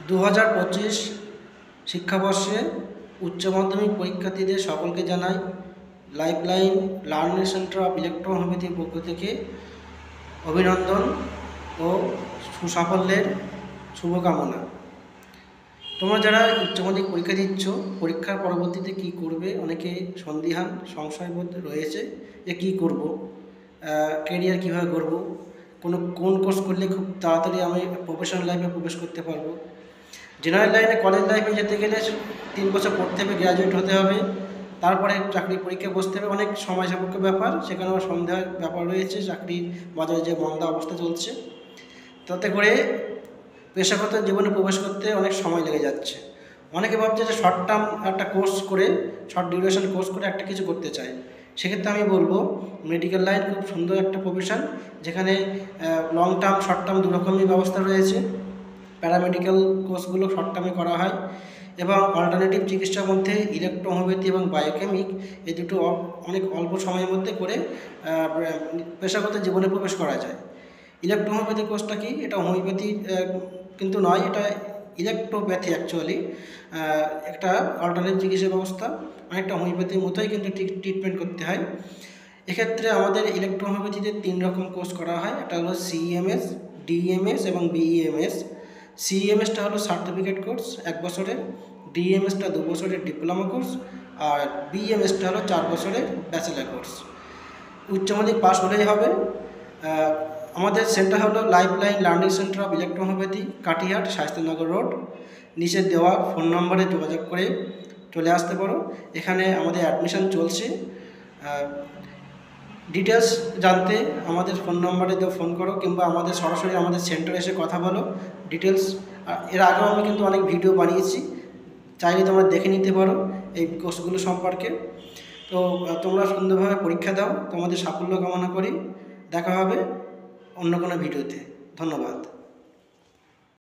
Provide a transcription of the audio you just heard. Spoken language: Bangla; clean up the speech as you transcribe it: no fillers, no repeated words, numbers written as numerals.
2025 শিক্ষাবর্ষে উচ্চ মাধ্যমিক পরীক্ষার্থীদের সকলকে জানাই লাইফলাইন লার্নিং সেন্টার অফ ইলেকট্রোহোমিওপ্যাথির পক্ষ থেকে অভিনন্দন ও সুসাফল্যের শুভকামনা। তোমরা যারা উচ্চ মাধ্যমিক পরীক্ষা দিচ্ছ, পরীক্ষার পরবর্তীতে কি করবে, অনেকে সন্দিহান সংশয়বোধ রয়েছে যে কী করব, কেরিয়ার কীভাবে করব, কোন কোর্স করলে খুব তাড়াতাড়ি আমি প্রফেশনাল লাইফে প্রবেশ করতে পারবো। জেনারেল লাইনে কলেজ লাইফে যেতে গেলে 3 বছর পড়তে হবে, গ্র্যাজুয়েট হতে হবে, তারপরে চাকরি পরীক্ষায় বসতে হবে, অনেক সময় সাপেক্ষ ব্যাপার। সেখানে আমার সন্দেহের ব্যাপার রয়েছে, চাকরির বাজারে যে মন্দা অবস্থা চলছে, তাতে করে পেশাগত জীবনে প্রবেশ করতে অনেক সময় লেগে যাচ্ছে। অনেকে ভাবছে যে শর্ট টার্ম একটা কোর্স করে, শর্ট ডিউরেশন কোর্স করে একটা কিছু করতে চায়। সেক্ষেত্রে আমি বলবো মেডিকেল লাইন খুব সুন্দর একটা প্রফেশন, যেখানে লং টার্ম শর্ট টার্ম দুরকমই ব্যবস্থা রয়েছে। প্যারামেডিক্যাল কোর্সগুলো শর্ট টার্মে করা হয় এবং অল্টারনেটিভ চিকিৎসার মধ্যে ইলেকট্রোহোমিওপ্যাথি এবং বায়োকেমিক এই দুটো অনেক অল্প সময়ের মধ্যে করে পেশাগত জীবনে প্রবেশ করা যায়। ইলেকট্রোহোমিওপ্যাথি কোর্সটা কি? এটা হোমিওপ্যাথি কিন্তু নয়, এটা ইলেকট্রোপ্যাথি অ্যাকচুয়ালি একটা অল্টারনেটিভ চিকিৎসা ব্যবস্থা, অনেকটা হোমিওপ্যাথির মতোই কিন্তু ট্রিটমেন্ট করতে হয়। এক্ষেত্রে আমাদের ইলেকট্রোহোমিওপ্যাথিতে 3 রকম কোর্স করা হয়। এটা হলো সিএমএস, ডিএমএস এবং বিইএমএস। সিএমএসটা হলো সার্টিফিকেট কোর্স 1 বছরের, ডিএমএসটা 2 বছরের ডিপ্লোমা কোর্স, আর বিইএমএসটা হলো 4 বছরের ব্যাচেলার কোর্স। উচ্চ মাধ্যমিক পাস হলেই হবে। আমাদের সেন্টার হলো lifeline learning centre of electrohomeopathy, Katihat, Shayestanagar road. নিচে দেওয়া ফোন নম্বরে যোগাযোগ করে চলে আসতে পারো। এখানে আমাদের অ্যাডমিশন চলছে। ডিটেলস জানতে আমাদের ফোন নম্বরে ফোন করো, কিংবা আমাদের সরাসরি আমাদের সেন্টারে এসে কথা বলো। ডিটেলস এর আগেও আমি কিন্তু অনেক ভিডিও বানিয়েছি, চাইলে তোমরা দেখে নিতে পারো এই কোর্সগুলো সম্পর্কে। তো তোমরা সুন্দরভাবে পরীক্ষা দাও, তোমাদের সাফল্য কামনা করি। দেখা হবে অন্য কোনো ভিডিওতে। ধন্যবাদ।